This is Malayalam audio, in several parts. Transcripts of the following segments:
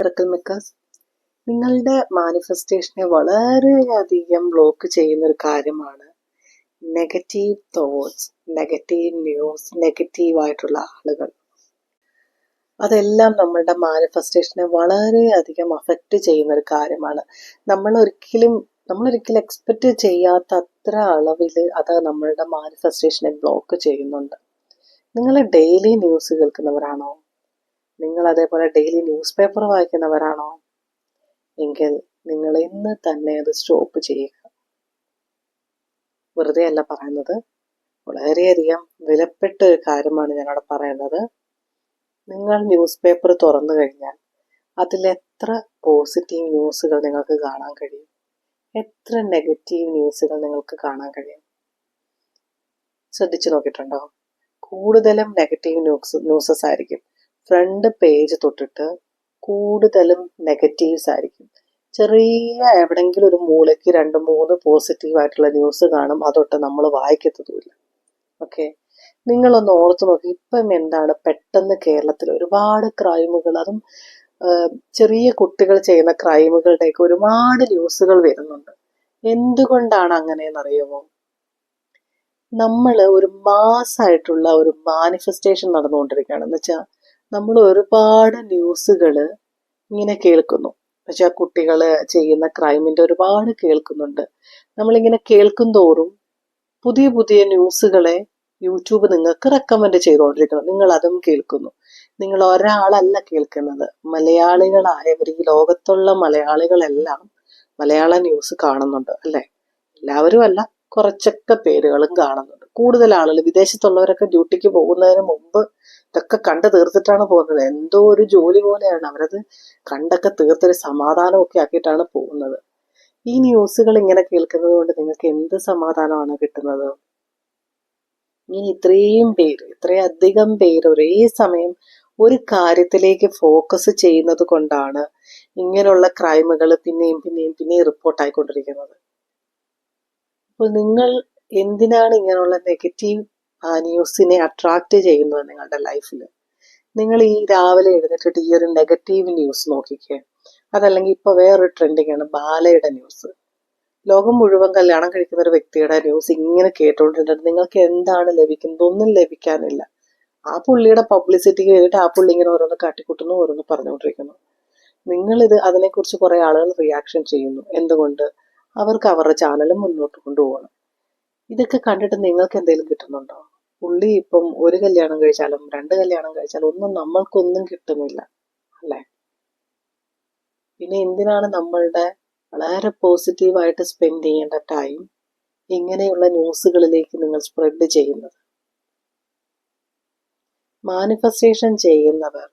മിറക്കിൾ മേക്കേഴ്സ് നിങ്ങളുടെ മാനിഫെസ്റ്റേഷനെ വളരെയധികം ബ്ലോക്ക് ചെയ്യുന്ന ഒരു കാര്യമാണ് നെഗറ്റീവ് തോട്ട്സ്, നെഗറ്റീവ് ന്യൂസ്, നെഗറ്റീവായിട്ടുള്ള ആളുകൾ. അതെല്ലാം നമ്മളുടെ മാനിഫെസ്റ്റേഷനെ വളരെയധികം അഫക്റ്റ് ചെയ്യുന്ന ഒരു കാര്യമാണ്. നമ്മളൊരിക്കലും എക്സ്പെക്റ്റ് ചെയ്യാത്ത അത്ര അളവിൽ അത് നമ്മളുടെ മാനിഫെസ്റ്റേഷനെ ബ്ലോക്ക് ചെയ്യുന്നുണ്ട്. നിങ്ങൾ ഡെയിലി ന്യൂസ് കേൾക്കുന്നവരാണോ? നിങ്ങൾ അതേപോലെ ഡെയിലി ന്യൂസ് പേപ്പർ വായിക്കുന്നവരാണോ? എങ്കിൽ നിങ്ങൾ ഇന്ന് തന്നെ അത് സ്റ്റോപ്പ് ചെയ്യുക. വെറുതെ അല്ല പറയുന്നത്, വളരെയധികം വിലപ്പെട്ട ഒരു കാര്യമാണ് ഞാനവിടെ പറയുന്നത്. നിങ്ങൾ ന്യൂസ് പേപ്പർ തുറന്നു കഴിഞ്ഞാൽ അതിലെത്ര പോസിറ്റീവ് ന്യൂസുകൾ നിങ്ങൾക്ക് കാണാൻ കഴിയും, എത്ര നെഗറ്റീവ് ന്യൂസുകൾ നിങ്ങൾക്ക് കാണാൻ കഴിയും? ശ്രദ്ധിച്ചു നോക്കിയിട്ടുണ്ടോ? കൂടുതലും നെഗറ്റീവ് ന്യൂസസ് ആയിരിക്കും. ഫ്രണ്ട് പേജ് തൊട്ടിട്ട് കൂടുതലും നെഗറ്റീവ്സ് ആയിരിക്കും. ചെറിയ എവിടെങ്കിലും ഒരു മൂലയ്ക്ക് 2-3 പോസിറ്റീവായിട്ടുള്ള ന്യൂസ് കാണും, അതൊട്ട് നമ്മൾ വായിക്കത്തതുമില്ല. ഓക്കെ, നിങ്ങളൊന്ന് ഓർത്തു നോക്കി, ഇപ്പം എന്താണ് പെട്ടെന്ന് കേരളത്തിൽ ഒരുപാട് ക്രൈമുകൾ, അതും ചെറിയ കുട്ടികൾ ചെയ്യുന്ന ക്രൈമുകളുടെയൊക്കെ ഒരുപാട് ന്യൂസുകൾ വരുന്നുണ്ട്. എന്തുകൊണ്ടാണ് അങ്ങനെയെന്നറിയുമോ? നമ്മൾ ഒരു മാസ്സായിട്ടുള്ള ഒരു മാനിഫെസ്റ്റേഷൻ നടന്നുകൊണ്ടിരിക്കുകയാണ്. എന്ന് വെച്ചാൽ നമ്മൾ ഒരുപാട് ന്യൂസുകൾ ഇങ്ങനെ കേൾക്കുന്നു. പക്ഷെ ആ കുട്ടികൾ ചെയ്യുന്ന ക്രൈമിൻ്റെ ഒരുപാട് കേൾക്കുന്നുണ്ട്. നമ്മളിങ്ങനെ കേൾക്കും തോറും പുതിയ പുതിയ ന്യൂസുകളെ യൂട്യൂബ് നിങ്ങൾക്ക് റെക്കമെൻഡ് ചെയ്തുകൊണ്ടിരിക്കണം. നിങ്ങൾ അതും കേൾക്കുന്നു. നിങ്ങൾ ഒരാളല്ല കേൾക്കുന്നത്, മലയാളികളായവർ, ഈ ലോകത്തുള്ള മലയാളികളെല്ലാം മലയാള ന്യൂസ് കാണുന്നുണ്ട് അല്ലേ? എല്ലാവരും അല്ല, കുറച്ചൊക്കെ പേരുകളും കാണുന്നുണ്ട്. കൂടുതൽ ആളുകൾ, വിദേശത്തുള്ളവരൊക്കെ ഡ്യൂട്ടിക്ക് പോകുന്നതിന് മുമ്പ് ഇതൊക്കെ കണ്ടു തീർത്തിട്ടാണ് പോകുന്നത്. എന്തോ ഒരു ജോലി പോലെയാണ്, അവരത് കണ്ടൊക്കെ തീർത്തൊരു സമാധാനമൊക്കെ ആക്കിയിട്ടാണ് പോകുന്നത്. ഈ ന്യൂസുകൾ ഇങ്ങനെ കേൾക്കുന്നത് കൊണ്ട് നിങ്ങൾക്ക് എന്ത് സമാധാനമാണ് കിട്ടുന്നത്? ഇങ്ങനെ ഇത്രയധികം പേര് ഒരേ സമയം ഒരു കാര്യത്തിലേക്ക് ഫോക്കസ് ചെയ്യുന്നത് കൊണ്ടാണ് ഇങ്ങനെയുള്ള ക്രൈമുകൾ പിന്നെയും റിപ്പോർട്ടായിക്കൊണ്ടിരിക്കുന്നത്. അപ്പോൾ നിങ്ങൾ എന്തിനാണ് ഇങ്ങനെയുള്ള നെഗറ്റീവ് ന്യൂസിനെ അട്രാക്റ്റ് ചെയ്യുന്നത് നിങ്ങളുടെ ലൈഫിൽ? നിങ്ങൾ ഈ രാവിലെ എഴുന്നേറ്റിട്ട് ഈ ഒരു നെഗറ്റീവ് ന്യൂസ് നോക്കിക്കേ. അതല്ലെങ്കിൽ ഇപ്പോൾ വേറൊരു ട്രെൻഡിങ് ആണ് ബാലയുടെ ന്യൂസ്. ലോകം മുഴുവൻ കല്യാണം കഴിക്കുന്ന ഒരു വ്യക്തിയുടെ ന്യൂസ് ഇങ്ങനെ കേട്ടോണ്ടിരുന്നിട്ട് നിങ്ങൾക്ക് എന്താണ് ലഭിക്കുന്നത്? ഒന്നും ലഭിക്കാനില്ല. ആ പുള്ളിയുടെ പബ്ലിസിറ്റിക്ക് വേണ്ടിയിട്ട് ആ പുള്ളി ഇങ്ങനെ ഓരോന്ന് കാട്ടിക്കൂട്ടുന്നു, ഓരോന്ന് പറഞ്ഞുകൊണ്ടിരിക്കുന്നു. നിങ്ങളിത് അതിനെക്കുറിച്ച് കുറെ ആളുകൾ റിയാക്ഷൻ ചെയ്യുന്നു. എന്തുകൊണ്ട്? അവർക്ക് അവരുടെ ചാനൽ മുന്നോട്ട് കൊണ്ടുപോകണം. ഇതൊക്കെ കണ്ടിട്ട് നിങ്ങൾക്ക് എന്തെങ്കിലും കിട്ടുന്നുണ്ടോ? പുള്ളി ഇപ്പം 1 കല്യാണം കഴിച്ചാലും 2 കല്യാണം കഴിച്ചാലും ഒന്നും നമ്മൾക്കൊന്നും കിട്ടുന്നില്ല അല്ലേ? പിന്നെ എന്തിനാണ് നമ്മളുടെ വളരെ പോസിറ്റീവായിട്ട് സ്പെൻഡ് ചെയ്യേണ്ട ടൈം ഇങ്ങനെയുള്ള ന്യൂസുകളിലേക്ക് നിങ്ങൾ സ്പ്രെഡ് ചെയ്യുന്നത്? മാനിഫെസ്റ്റേഷൻ ചെയ്യുന്നവർ,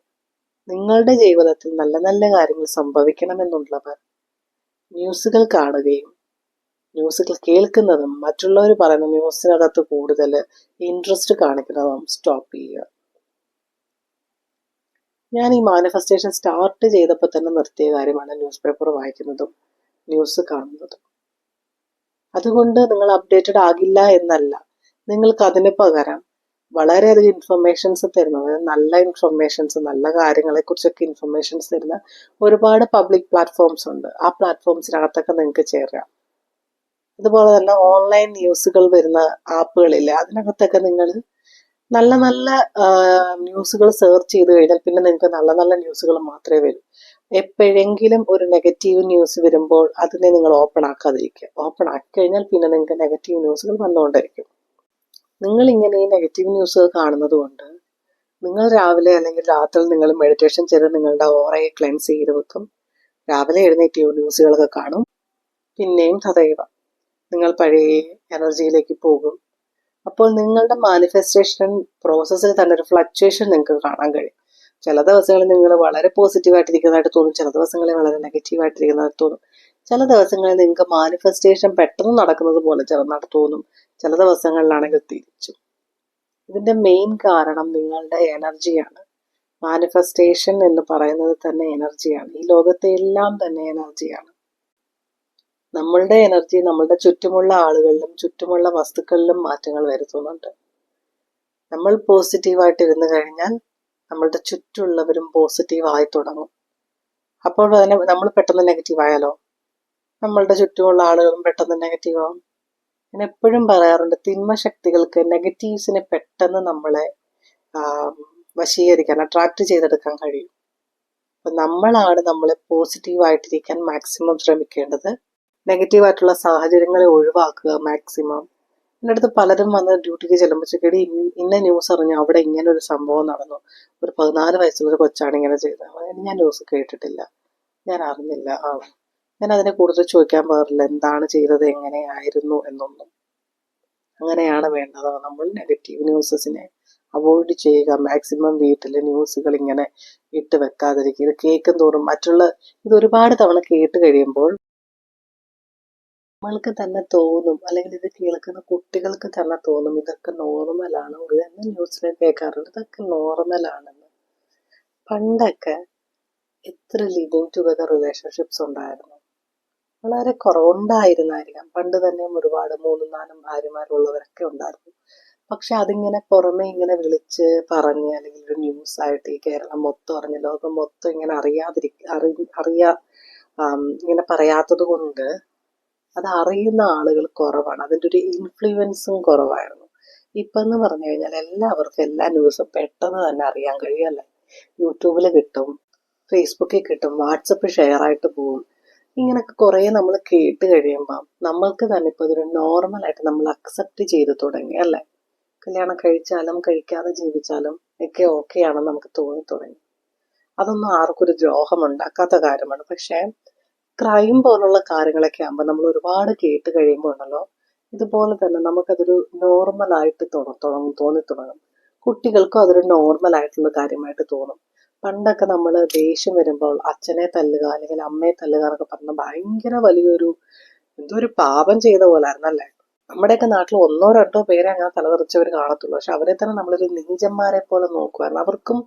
നിങ്ങളുടെ ജീവിതത്തിൽ നല്ല നല്ല കാര്യങ്ങൾ സംഭവിക്കണമെന്നുള്ളവർ ന്യൂസുകൾ കാണുകയും ന്യൂസുകൾ കേൾക്കുന്നതും മറ്റുള്ളവർ പറയുന്ന ന്യൂസിനകത്ത് കൂടുതൽ ഇൻട്രസ്റ്റ് കാണിക്കുന്നതും സ്റ്റോപ്പ് ചെയ്യുക. ഞാൻ ഈ മാനിഫെസ്റ്റേഷൻ സ്റ്റാർട്ട് ചെയ്തപ്പോൾ തന്നെ നിർത്തിയ കാര്യമാണ് ന്യൂസ് പേപ്പർ വായിക്കുന്നതും ന്യൂസ് കാണുന്നതും. അതുകൊണ്ട് നിങ്ങൾ അപ്ഡേറ്റഡ് ആകില്ല എന്നല്ല, നിങ്ങൾക്ക് അതിന് പകരം വളരെയധികം ഇൻഫർമേഷൻസ് തരുന്ന, നല്ല ഇൻഫർമേഷൻസ്, നല്ല കാര്യങ്ങളെക്കുറിച്ചൊക്കെ ഇൻഫർമേഷൻസ് തരുന്ന ഒരുപാട് പബ്ലിക് പ്ലാറ്റ്ഫോംസ് ഉണ്ട്. ആ പ്ലാറ്റ്ഫോംസിനകത്തൊക്കെ നിങ്ങൾക്ക് ചേരാം. അതുപോലെ തന്നെ ഓൺലൈൻ ന്യൂസുകൾ വരുന്ന ആപ്പുകളില്ലേ, അതിനകത്തൊക്കെ നിങ്ങൾ നല്ല നല്ല ന്യൂസുകൾ സെർച്ച് ചെയ്ത് കഴിഞ്ഞാൽ പിന്നെ നിങ്ങൾക്ക് നല്ല നല്ല ന്യൂസുകൾ മാത്രമേ വരൂ. എപ്പോഴെങ്കിലും ഒരു നെഗറ്റീവ് ന്യൂസ് വരുമ്പോൾ അതിനെ നിങ്ങൾ ഓപ്പൺ ആക്കാതിരിക്കുക. ഓപ്പൺ ആക്കി കഴിഞ്ഞാൽ പിന്നെ നിങ്ങൾക്ക് നെഗറ്റീവ് ന്യൂസുകൾ വന്നുകൊണ്ടിരിക്കും. നിങ്ങൾ ഇങ്ങനെ ഈ നെഗറ്റീവ് ന്യൂസുകൾ കാണുന്നത് കൊണ്ട് നിങ്ങൾ രാവിലെ അല്ലെങ്കിൽ രാത്രി നിങ്ങൾ മെഡിറ്റേഷൻ ചെയ്ത് നിങ്ങളുടെ ഓറയെ ക്ലെൻസ് ചെയ്ത് വെക്കും. രാവിലെ എഴുന്നേറ്റ് ന്യൂസുകളൊക്കെ കാണും. പിന്നെയും തദൈവ നിങ്ങൾ പഴയ എനർജിയിലേക്ക് പോകും. അപ്പോൾ നിങ്ങളുടെ മാനിഫെസ്റ്റേഷൻ പ്രോസസ്സിൽ തന്നെ ഒരു ഫ്ലക്ച്വേഷൻ നിങ്ങൾക്ക് കാണാൻ കഴിയും. ചില ദിവസങ്ങളിൽ നിങ്ങൾ വളരെ പോസിറ്റീവായിട്ടിരിക്കുന്നതായിട്ട് തോന്നും, ചില ദിവസങ്ങളിൽ വളരെ നെഗറ്റീവായിട്ടിരിക്കുന്നതായിട്ട് തോന്നും. ചില ദിവസങ്ങളിൽ നിങ്ങൾക്ക് മാനിഫെസ്റ്റേഷൻ പെട്ടെന്ന് നടക്കുന്നത് പോലെ തോന്നും, ചില ദിവസങ്ങളിലാണെങ്കിൽ തിരിച്ചു. ഇതിൻ്റെ മെയിൻ കാരണം നിങ്ങളുടെ എനർജിയാണ്. മാനിഫെസ്റ്റേഷൻ എന്ന് പറയുന്നത് തന്നെ എനർജിയാണ്. ഈ ലോകത്തെ എല്ലാം തന്നെ എനർജിയാണ്. നമ്മളുടെ എനർജി നമ്മളുടെ ചുറ്റുമുള്ള ആളുകളിലും ചുറ്റുമുള്ള വസ്തുക്കളിലും മാറ്റങ്ങൾ വരുത്തുന്നുണ്ട്. നമ്മൾ പോസിറ്റീവായിട്ട് ഇരുന്ന് കഴിഞ്ഞാൽ നമ്മളുടെ ചുറ്റുമുള്ളവരും പോസിറ്റീവായി തുടങ്ങും. അപ്പോൾ അതിനെ നമ്മൾ പെട്ടെന്ന് നെഗറ്റീവ് ആയാലോ, നമ്മളുടെ ചുറ്റുമുള്ള ആളുകളും പെട്ടെന്ന് നെഗറ്റീവ് ആവും. ഞാൻ എപ്പോഴും പറയാറുണ്ട്, തിന്മ ശക്തികൾക്ക് നെഗറ്റീവ്സിനെ പെട്ടെന്ന് നമ്മളെ വശീകരിക്കാൻ, അട്രാക്ട് ചെയ്തെടുക്കാൻ കഴിയും. അപ്പം നമ്മളാണ് നമ്മളെ പോസിറ്റീവായിട്ടിരിക്കാൻ മാക്സിമം ശ്രമിക്കേണ്ടത്. നെഗറ്റീവായിട്ടുള്ള സാഹചര്യങ്ങളെ ഒഴിവാക്കുക മാക്സിമം. എൻ്റെ അടുത്ത് പലരും വന്ന് ഡ്യൂട്ടിക്ക് ചെല്ലുമ്പോഴത്തേക്കടി ഇന്ന ന്യൂസ് അറിഞ്ഞു, അവിടെ ഇങ്ങനെ ഒരു സംഭവം നടന്നു, ഒരു 14 വയസ്സുള്ളൊരു കൊച്ചാണ് ഇങ്ങനെ ചെയ്തത്. ഞാൻ ന്യൂസ് കേട്ടിട്ടില്ല, ഞാൻ അറിഞ്ഞില്ല. ഞാൻ അതിനെ കൂടുതൽ ചോദിക്കാൻ പാടില്ല, എന്താണ് ചെയ്തത്, എങ്ങനെയായിരുന്നു എന്നൊന്നും. അങ്ങനെയാണ് വേണ്ടത്. നമ്മൾ നെഗറ്റീവ് ന്യൂസസിനെ അവോയ്ഡ് ചെയ്യുക മാക്സിമം. വീട്ടിൽ ന്യൂസുകൾ ഇങ്ങനെ ഇട്ട് വെക്കാതിരിക്കുക. ഇത് കേൾക്കും തോറും ഇത് ഒരുപാട് തവണ കേട്ട് കഴിയുമ്പോൾ നമ്മൾക്ക് തന്നെ തോന്നും, അല്ലെങ്കിൽ ഇത് കേൾക്കുന്ന കുട്ടികൾക്ക് തന്നെ തോന്നും, ഇതൊക്കെ നോർമലാണോ, ഇതെന്നെ ന്യൂസിൽ കേൾക്കാറുണ്ട്, ഇതൊക്കെ നോർമലാണെന്ന്. പണ്ടൊക്കെ എത്ര ലിവിങ് ടുഗദർ റിലേഷൻഷിപ്സ് ഉണ്ടായിരുന്നു. വളരെ കുറവുണ്ടായിരുന്നായിരിക്കാം. പണ്ട് തന്നെ ഒരുപാട് 3-4 ഭാര്യമാരുള്ളവരൊക്കെ ഉണ്ടായിരുന്നു. പക്ഷെ അതിങ്ങനെ പുറമെ ഇങ്ങനെ വിളിച്ച് പറഞ്ഞ്, അല്ലെങ്കിൽ ഒരു ന്യൂസ് ആയിട്ട് ഈ കേരളം മൊത്തം അറിഞ്ഞ്, ലോകം മൊത്തം ഇങ്ങനെ ഇങ്ങനെ പറയാത്തത് കൊണ്ട് അത് അറിയുന്ന ആളുകൾ കുറവാണ്. അതിൻ്റെ ഒരു ഇൻഫ്ലുവൻസും കുറവായിരുന്നു. ഇപ്പം എന്ന് പറഞ്ഞു കഴിഞ്ഞാൽ എല്ലാവർക്കും എല്ലാ ന്യൂസും പെട്ടെന്ന് തന്നെ അറിയാൻ കഴിയുമല്ലേ. യൂട്യൂബിൽ കിട്ടും, ഫേസ്ബുക്കിൽ കിട്ടും, വാട്സപ്പ് ഷെയർ ആയിട്ട് പോകും. ഇങ്ങനൊക്കെ കുറേ നമ്മൾ കേട്ട് കഴിയുമ്പം നമ്മൾക്ക് തന്നെ ഇപ്പോൾ ഇതൊരു നോർമലായിട്ട് നമ്മൾ അക്സെപ്റ്റ് ചെയ്ത് തുടങ്ങി അല്ലേ. കല്യാണം കഴിച്ചാലും കഴിക്കാതെ ജീവിച്ചാലും ഒക്കെ ഓക്കെ ആണെന്ന് നമുക്ക് തോന്നി തുടങ്ങി. അതൊന്നും ആർക്കും ഒരു ദ്രോഹം ഉണ്ടാക്കാത്ത കാര്യമാണ്. പക്ഷേ ക്രൈം പോലുള്ള കാര്യങ്ങളൊക്കെ ആകുമ്പോൾ നമ്മൾ ഒരുപാട് കേട്ട് കഴിയുമ്പോൾ ഉണ്ടല്ലോ, ഇതുപോലെ തന്നെ നമുക്കതൊരു നോർമലായിട്ട് തോന്നി തുടങ്ങും. കുട്ടികൾക്കും അതൊരു നോർമലായിട്ടുള്ള കാര്യമായിട്ട് തോന്നും. പണ്ടൊക്കെ നമ്മൾ ദേഷ്യം വരുമ്പോൾ അച്ഛനെ തല്ലുക അല്ലെങ്കിൽ അമ്മയെ തല്ലുക എന്നൊക്കെ പറഞ്ഞാൽ ഭയങ്കര വലിയൊരു എന്തോ ഒരു പാപം ചെയ്ത പോലായിരുന്നല്ലേ. നമ്മുടെയൊക്കെ നാട്ടിൽ 1-2 പേരെ അങ്ങനെ തലതെറിച്ചവർ കാണത്തുള്ളൂ. പക്ഷെ അവരെ തന്നെ നമ്മളൊരു നീചന്മാരെ പോലെ നോക്കുമായിരുന്നു. അവർക്കും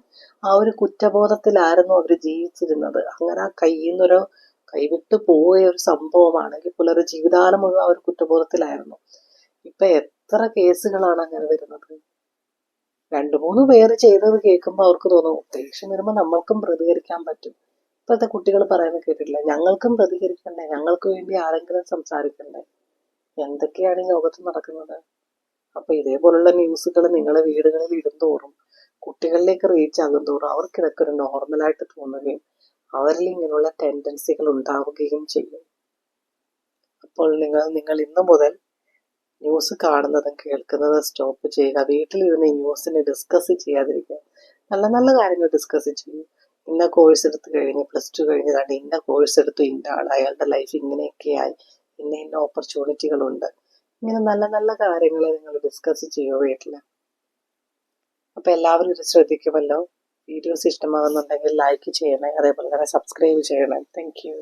ആ ഒരു കുറ്റബോധത്തിലായിരുന്നു അവർ ജീവിച്ചിരുന്നത്. അങ്ങനെ ആ കൈവിട്ട് പോയ ഒരു സംഭവമാണെങ്കിൽ പോലും ഒരു ജീവിതകാലം മുഴുവൻ അവർ കുറ്റബോധത്തിലായിരുന്നു. ഇപ്പൊ എത്ര കേസുകളാണ് അങ്ങനെ വരുന്നത്. 2-3 പേര് ചെയ്തത് കേൾക്കുമ്പോൾ അവർക്ക് തോന്നും, ദേഷ്യം വരുമ്പോൾ നമ്മൾക്കും പ്രതികരിക്കാൻ പറ്റും. ഇപ്പോഴത്തെ കുട്ടികൾ പറയുന്നത് കേട്ടിട്ടില്ല, ഞങ്ങൾക്കും പ്രതികരിക്കണ്ടേ, ഞങ്ങൾക്ക് വേണ്ടി ആരെങ്കിലും സംസാരിക്കണ്ടേ. എന്തൊക്കെയാണ് ഈ ലോകത്ത് നടക്കുന്നത്. അപ്പൊ ഇതേപോലുള്ള ന്യൂസുകൾ നിങ്ങളെ വീടുകളിൽ ഇടുന്തോറും, കുട്ടികളിലേക്ക് റീച്ച് ആകും തോറും അവർക്ക് ഇതൊക്കെ ഒരു നോർമലായിട്ട് തോന്നുകയും അവരിൽ ഇങ്ങനെയുള്ള ടെൻഡൻസികൾ ഉണ്ടാവുകയും ചെയ്യും. അപ്പോൾ നിങ്ങൾ ഇന്നു മുതൽ ന്യൂസ് കാണുന്നതും കേൾക്കുന്നതും സ്റ്റോപ്പ് ചെയ്യുക. വീട്ടിലിരുന്ന് ഈ ന്യൂസിനെ ഡിസ്കസ് ചെയ്യാതിരിക്കുക. നല്ല നല്ല കാര്യങ്ങൾ ഡിസ്കസ് ചെയ്യും. ഇന്ന കോഴ്സ് എടുത്ത് കഴിഞ്ഞ് +2 കഴിഞ്ഞ് ഇന്ന കോഴ്സ് എടുത്തു, ഇന്ന ആൾ, അയാളുടെ ലൈഫ് ഇങ്ങനെയൊക്കെയായി, ഇന്ന ഓപ്പർച്യൂണിറ്റികളുണ്ട്. ഇങ്ങനെ നല്ല നല്ല കാര്യങ്ങൾ നിങ്ങൾ ഡിസ്കസ് ചെയ്യുമോ വീട്ടിൽ. അപ്പൊ എല്ലാവരും ഇത് ശ്രദ്ധിക്കുമല്ലോ. വീഡിയോസ് ഇഷ്ടമാകുന്നുണ്ടെങ്കിൽ ലൈക്ക് ചെയ്യണേ, അതേപോലെ തന്നെ സബ്സ്ക്രൈബ് ചെയ്യണേ. Thank you.